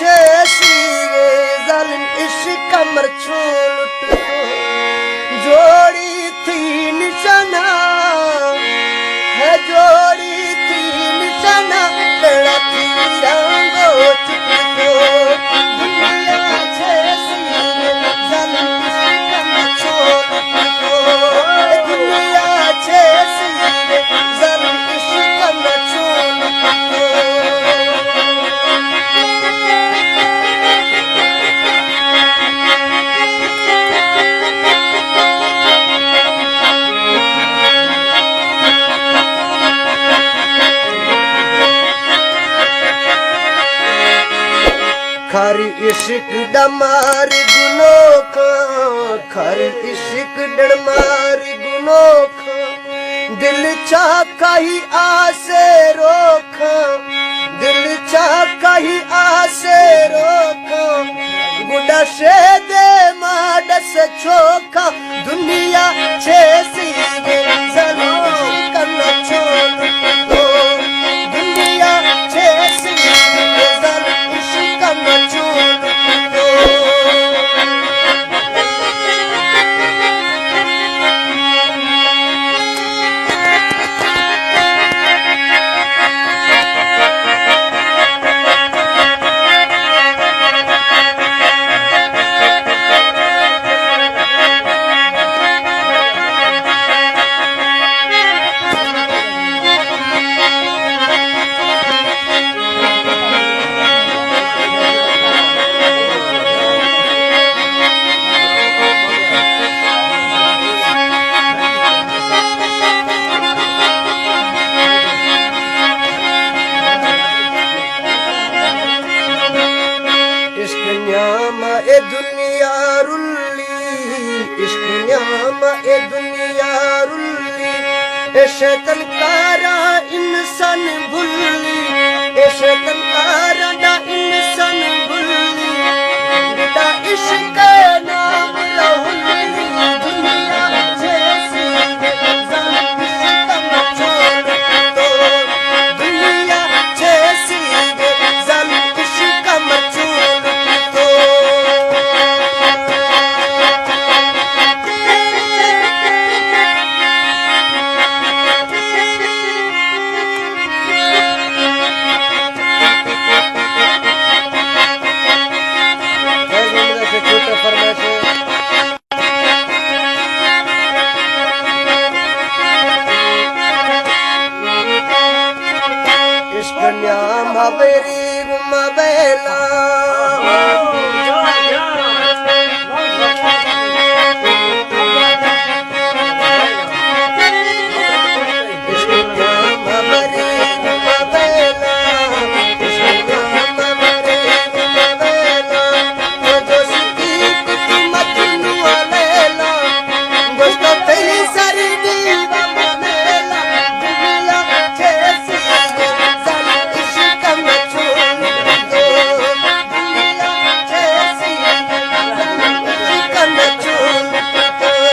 छे सीगे जालिम इश्क कमर छूट जोड़ी थी निशाना है जोड़ी थी निशाना बेड़ा थी रंगो चिपको दुनिया छे सीगे जालिम इश्क कमर छूट दुनिया छे सीगे जालिम इश्क कमर छूट खरी इश्क डमार गुनो खा खरी इश्क डमार गुनो खा दिल चाका ही आसे रोखा दिल चाका ही आसे रोखा गुडा से दे माडस छोखा दुनिया छे सीगे जलूश करना छोड़ दो दुनिया छे सीगे जलूश करना छोड़ दो ए दुनिया रुल्ली इश्क न्यामा ए दुनिया रुल्ली ए शैतान कारा इंसान भुल्ली ए शैतान कारा दा इंसान भुल्ली बेटा इश्क नाम रहुल्ली दुनिया जैसी जान इश्क मत छोड़ दो दुनिया जैसी जान इश्क मत छोड़ दो Maberi mabela